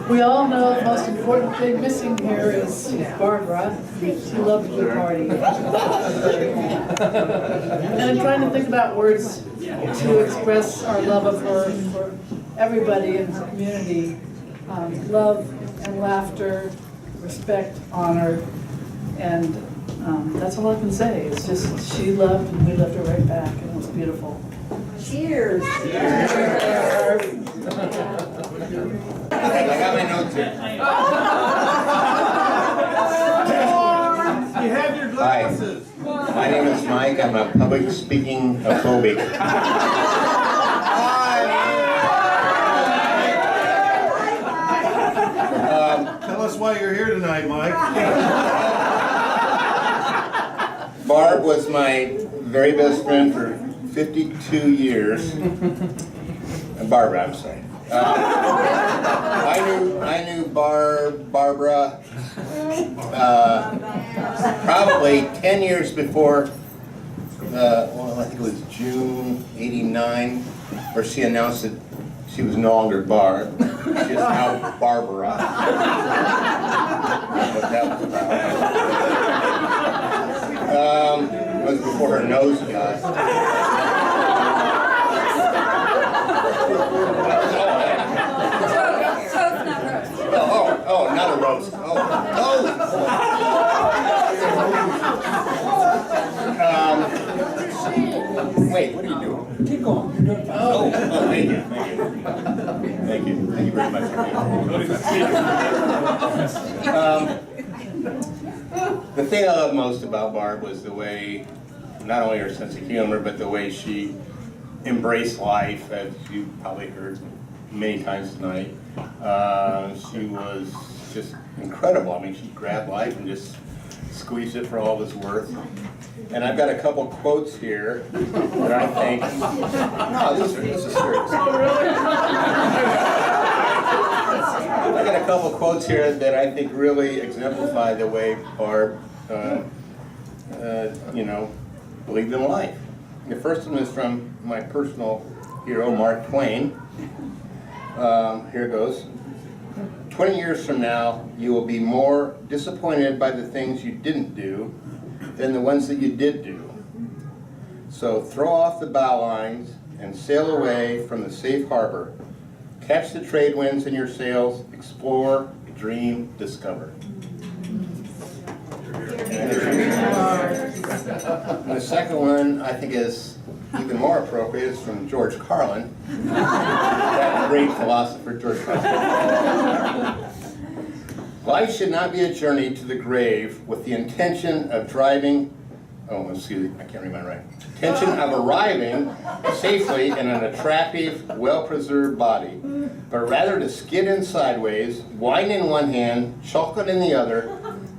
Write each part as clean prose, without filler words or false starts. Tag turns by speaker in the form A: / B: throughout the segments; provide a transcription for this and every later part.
A: We all know the most important thing missing here is Barbara. She loved the party. And I'm trying to think about words to express our love of her for everybody in the community. Love and laughter, respect, honor, and that's all I can say. It's just she loved and we loved her right back, and it was beautiful.
B: Cheers!
A: Cheers.
C: I got my notes here.
D: You have your glasses.
C: Hi, my name is Mike. I'm a public speaking phobic.
D: Tell us why you're here tonight, Mike.
C: Barb was my very best friend for 52 years. Barbara, I'm sorry. I knew Barbara probably 10 years before, well, I think it was June '89, where she announced that she was no longer Barb. She is now Barbara. What that was about. It was before her nose got. Oh, not a roast. Wait, what are you doing?
D: Keep going.
C: Oh, thank you. Thank you very much. The thing I love most about Barb was the way, not only her sense of humor, but the way she embraced life, as you probably heard many times tonight. She was just incredible. I mean, she grabbed life and just squeezed it for all it was worth. And I've got a couple quotes here that I think, no, this is serious. I got a couple quotes here that I think really exemplify the way Barb, believed in life. The first one is from my personal hero, Mark Twain. Here goes. 20 years from now, you will be more disappointed by the things you didn't do than the ones that you did do. So throw off the bow lines and sail away from the safe harbor. Catch the trade winds in your sails, explore, dream, discover. And the second one I think is even more appropriate. It's from George Carlin, that great philosopher George Carlin. Life should not be a journey to the grave with the intention of driving, excuse me, I can't read my writing. Intention of arriving safely in an attractive, well-preserved body, but rather to skid in sideways, wine in one hand, chocolate in the other,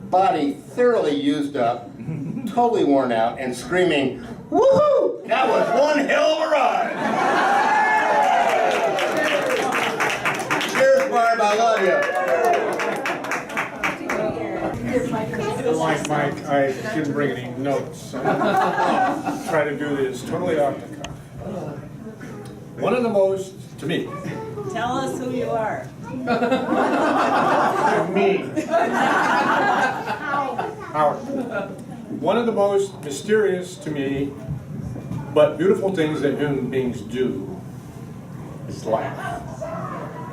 C: body thoroughly used up, totally worn out, and screaming, "Woohoo! That was one hell of a ride!" Cheers, Barb, I love you.
D: Like Mike, I didn't bring any notes, so I'll try to do this totally off the cuff. One of the most, to me,
B: Tell us who you are.
D: Howard. One of the most mysterious to me, but beautiful things that human beings do is laugh.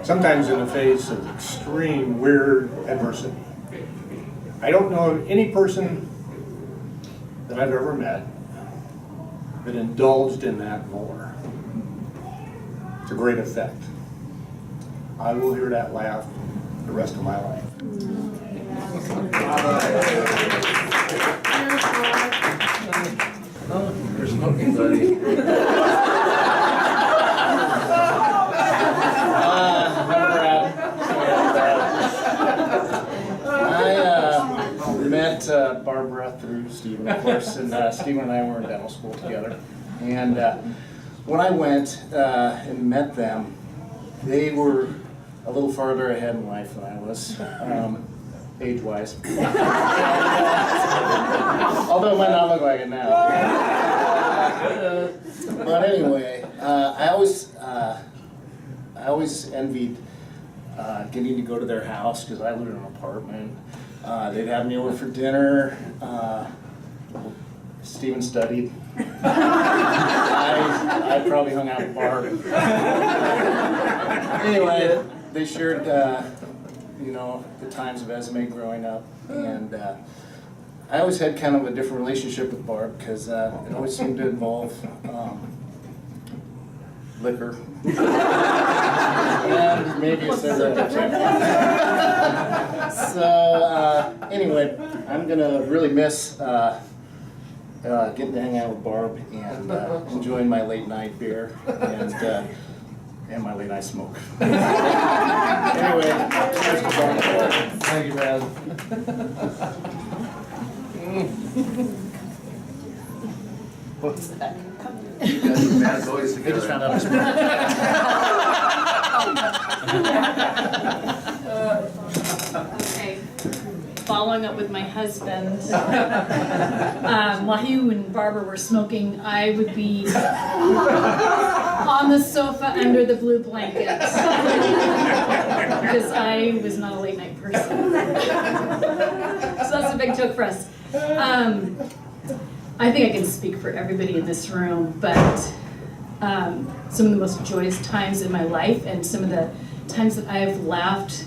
D: Sometimes in the face of extreme, weird adversity. I don't know of any person that I've ever met that indulged in that more. It's a great effect. I will hear that laugh the rest of my life.
E: You're smoking, buddy. I met Barbara through Stephen, of course, and Stephen and I were in dental school together. And when I went and met them, they were a little farther ahead in life than I was, age-wise. Although it might not look like it now. But anyway, I always envied getting to go to their house because I lived in an apartment. They'd have me over for dinner. Steven studied. I probably hung out with Barb. Anyway, they shared, you know, the times of Esme growing up, and I always had kind of a different relationship with Barb because it always seemed to involve liquor. And maybe a cigarette. So anyway, I'm gonna really miss getting to hang out with Barb and enjoying my late night beer and my late night smoke. Anyway, cheers to Barb.
F: Thank you, Brad.
E: What's that?
F: Bad boys
E: They just found
F: together.
E: out.
G: Okay, following up with my husband, while he and Barbara were smoking, I would be on the sofa under the blue blanket because I was not a late night person. So that's a big joke for us. I think I can speak for everybody in this room, but some of the most joyous times in my life and some of the times that I've laughed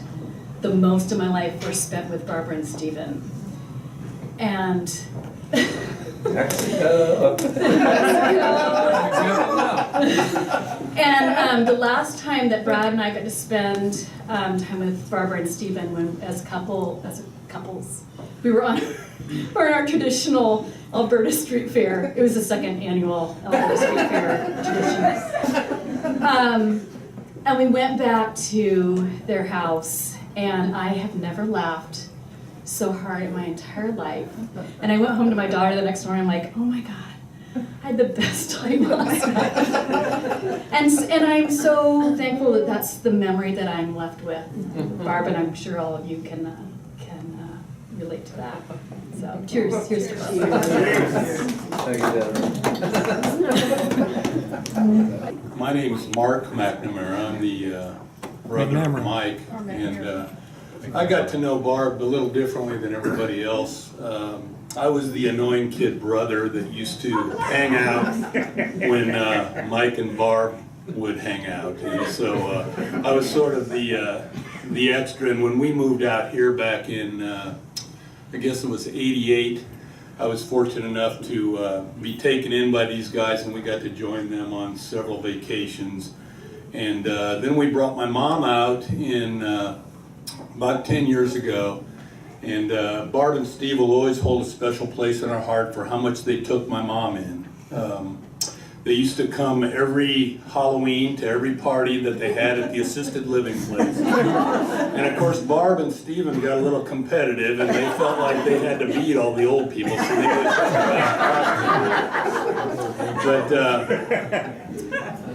G: the most in my life were spent with Barbara and Steven. And and the last time that Brad and I got to spend time with Barbara and Steven when as couples, we were on our traditional Alberta Street Fair. It was the second annual Alberta Street Fair tradition. And we went back to their house, and I have never laughed so hard in my entire life. And I went home to my daughter the next morning, I'm like, oh my God, I had the best time last night. And I'm so thankful that that's the memory that I'm left with. Barb, and I'm sure all of you can relate to that. So cheers to Barb.
F: Thank you, Dad.
H: My name is Mark McNamara. I'm the brother of Mike, and I got to know Barb a little differently than everybody else. I was the annoying kid brother that used to hang out when Mike and Barb would hang out, and so I was sort of the extra. And when we moved out here back in, I guess it was '88. I was fortunate enough to be taken in by these guys, and we got to join them on several vacations. And then we brought my mom out in about 10 years ago. And Barb and Steve will always hold a special place in our heart for how much they took my mom in. They used to come every Halloween to every party that they had at the assisted living place. And of course, Barb and Steven got a little competitive, and they felt like they had to beat all the old people, so they would But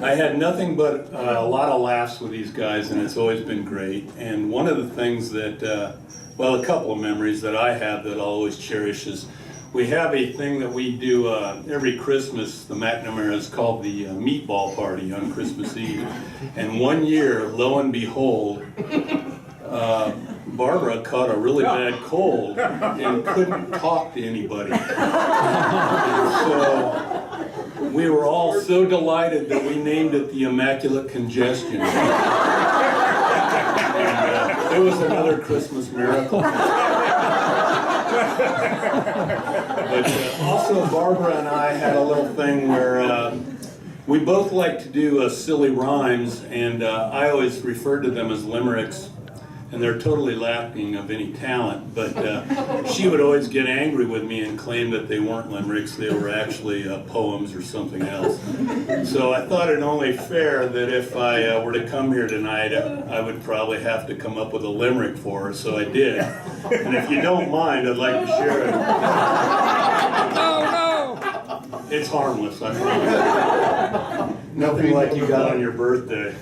H: I had nothing but a lot of laughs with these guys, and it's always been great. And one of the things that, well, a couple of memories that I have that I'll always cherish is we have a thing that we do every Christmas. The McNamara's called the meatball party on Christmas Eve. And one year, lo and behold, Barbara caught a really bad cold and couldn't talk to anybody. And so we were all so delighted that we named it the Immaculate Congestion. And, it was another Christmas miracle. But also Barbara and I had a little thing where we both like to do silly rhymes, and I always referred to them as limericks, and they're totally lacking of any talent, but she would always get angry with me and claim that they weren't limericks, they were actually poems or something else. So I thought it only fair that if I were to come here tonight, I would probably have to come up with a limerick for her, so I did. And if you don't mind, I'd like to share it. Oh, no! It's harmless, I promise. Nothing like you got on your birthday.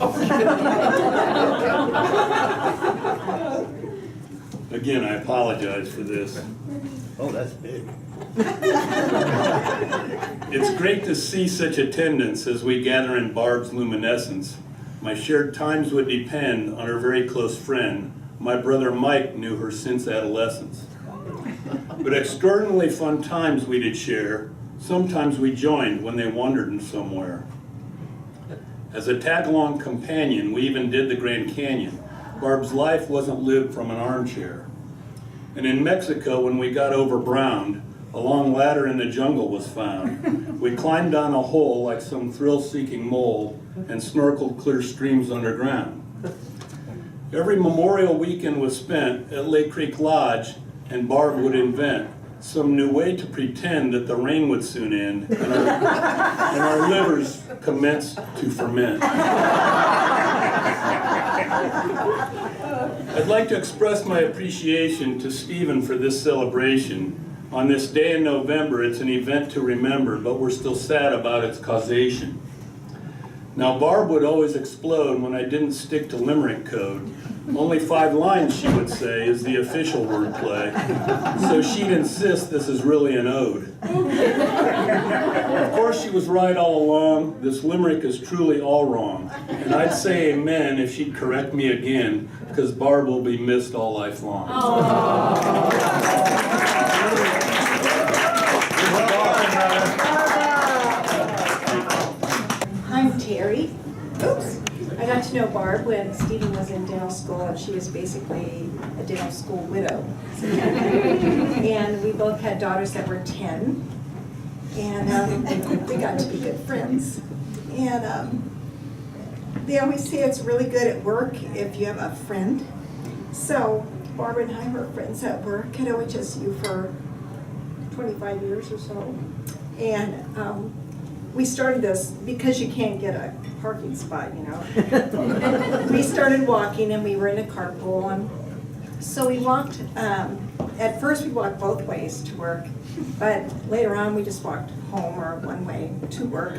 H: Again, I apologize for this.
F: Oh, that's big.
H: It's great to see such attendance as we gather in Barb's luminescence. My shared times would depend on her very close friend. My brother Mike knew her since adolescence. But extraordinarily fun times we did share. Sometimes we joined when they wandered somewhere. As a tag-along companion, we even did the Grand Canyon. Barb's life wasn't lived from an armchair. And in Mexico, when we got over-browned, a long ladder in the jungle was found. We climbed down a hole like some thrill-seeking mole and snorkeled clear streams underground. Every Memorial weekend was spent at Lake Creek Lodge, and Barb would invent some new way to pretend that the rain would soon end and our livers commenced to ferment. I'd like to express my appreciation to Stephen for this celebration. On this day in November, it's an event to remember, but we're still sad about its causation. Now, Barb would always explode when I didn't stick to limerick code. Only 5 lines, she would say, is the official wordplay. So she'd insist this is really an ode. Of course, she was right all along. This limerick is truly all wrong. And I'd say amen if she'd correct me again, because Barb will be missed all life long.
I: I'm Terry. Oops. I got to know Barb when Stephen was in dental school, and she was basically a dental school widow. And we both had daughters that were 10, and we got to be good friends. And they always say it's really good at work if you have a friend. So Barbara and I were friends at work at OHSU for 25 years or so. And we started this because you can't get a parking spot, you know. We started walking, and we were in a carpool, and so we walked, at first we walked both ways to work, but later on we just walked home or one way to work.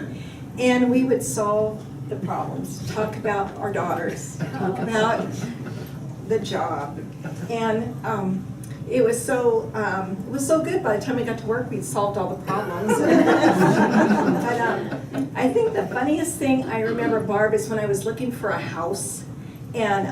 I: And we would solve the problems, talk about our daughters, talk about the job. And it was so good. By the time we got to work, we'd solved all the problems. But I think the funniest thing I remember, Barb, is when I was looking for a house, and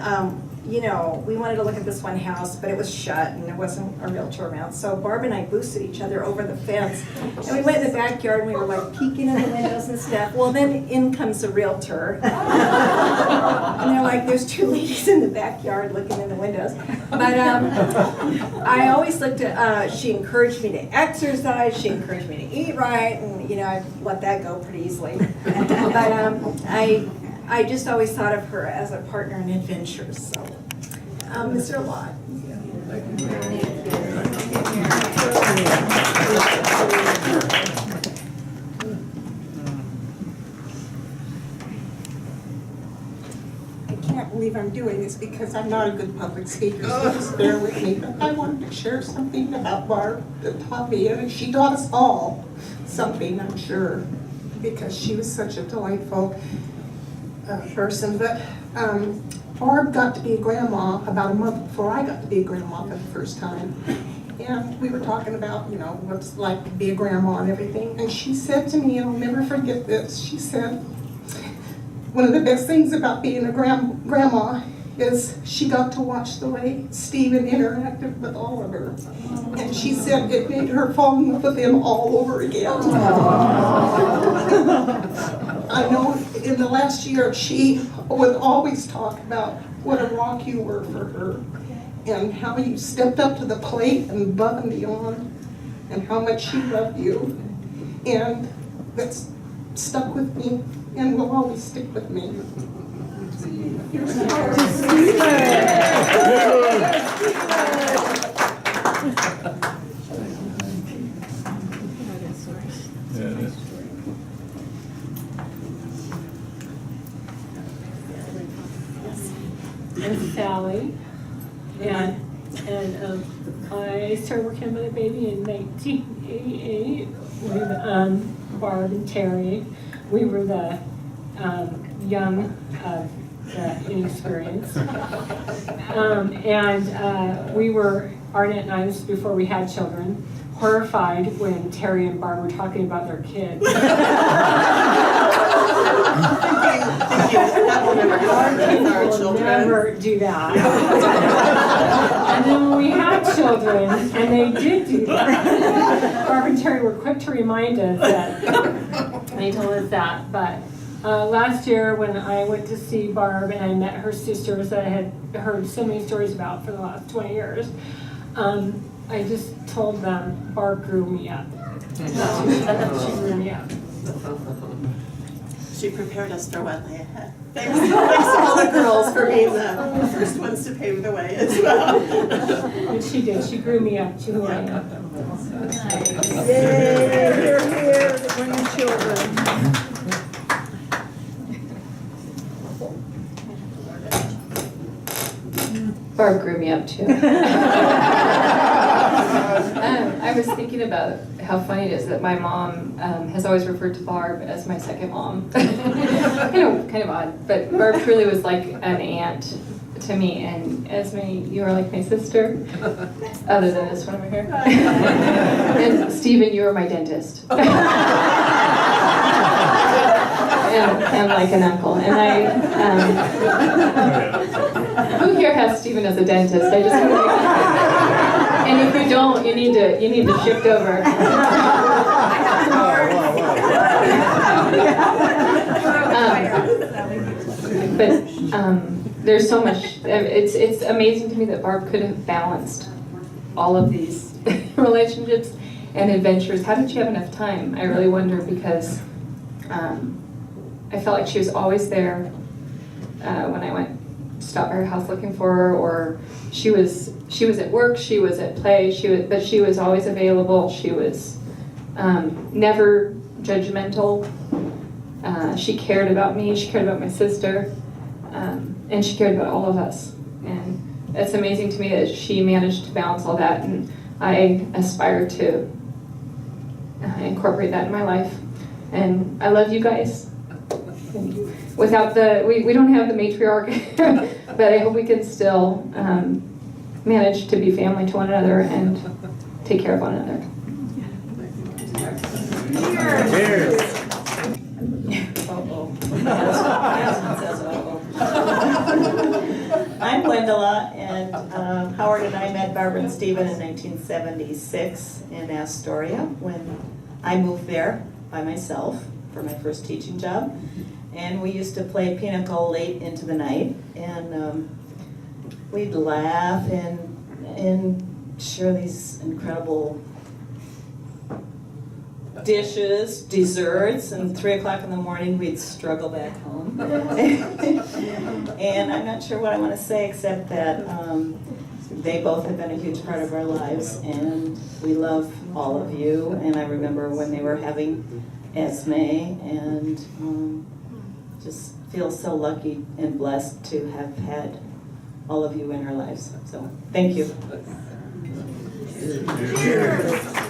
I: you know, we wanted to look at this one house, but it was shut and there wasn't a realtor around. So Barb and I boosted each other over the fence, and we went in the backyard and we were like peeking in the windows and stuff. Well, then in comes the realtor, and they're like, "There's 2 ladies in the backyard looking in the windows." But I always looked at. She encouraged me to exercise. She encouraged me to eat right, and you know, I let that go pretty easily. But I just always thought of her as a partner in adventures. So, Mr. Lott.
J: I can't believe I'm doing this because I'm not a good public speaker, so just bear with me. But I wanted to share something about Barb that taught me, and she taught us all something, I'm sure, because she was such a delightful person. But Barb got to be a grandma about a month before I got to be a grandma for the first time. And we were talking about, you know, what it's like to be a grandma and everything. And she said to me, and I'll never forget this, she said, one of the best things about being a grandma is she got to watch the way Stephen interacted with Oliver. And she said it made her fall in love with him all over again. I know in the last year she would always talk about what a rock you were for her, and how you stepped up to the plate and above and beyond, and how much she loved you. And that's stuck with me and will always stick with me. Here's
K: I'm Sally, and I started working with a baby in 1988 with Barb and Terry. We were the young of the inexperienced, and we were, Arnett and I, this was before we had children, horrified when Terry and Barb were talking about their kids.
J: That will never happen with our
K: We'll
J: children.
K: never do that. And then when we had children, and they did do that, Barb and Terry were quick to remind us that, they told us that, but last year when I went to see Barb and I met her sisters that I had heard so many stories about for the last 20 years, I just told them Barb grew me up. She grew me up.
J: She prepared us for what lay ahead. Thanks to all the girls for being the first ones to pave the way as well.
K: And she did, she grew me up to who I am.
A: Yay, you're here to bring your children.
L: Barb grew me up too. I was thinking about how funny it is that my mom has always referred to Barb as my second mom. kind of odd, but Barb truly was like an aunt to me, and Esme, you are like my sister, other than this one over here. And Stephen, you are my dentist. And like an uncle. And who here has Stephen as a dentist? I just want to, and if you don't, you need to shift over. But there's so much. It's amazing to me that Barb could have balanced all of these relationships and adventures. How did she have enough time? I really wonder, because I felt like she was always there when I went to stop by her house looking for her, or she was at work, she was at play, but she was always available. She was never judgmental. She cared about me, she cared about my sister, and she cared about all of us. And it's amazing to me that she managed to balance all that, and I aspire to incorporate that in my life. And I love you guys. Without we don't have the matriarch, but I hope we can still manage to be family to one another and take care of one another.
F: Cheers.
B: I'm Gwendolyn, and Howard and I met Barbara and Stephen in 1976 in Astoria when I moved there by myself for my first teaching job. And we used to play pinochle late into the night, and we'd laugh and share these incredible dishes, desserts, and 3 o'clock in the morning we'd struggle back home. And I'm not sure what I want to say except that they both have been a huge part of our lives, and we love all of you. And I remember when they were having Esme, and just feel so lucky and blessed to have had all of you in our lives. So thank you.
F: Cheers.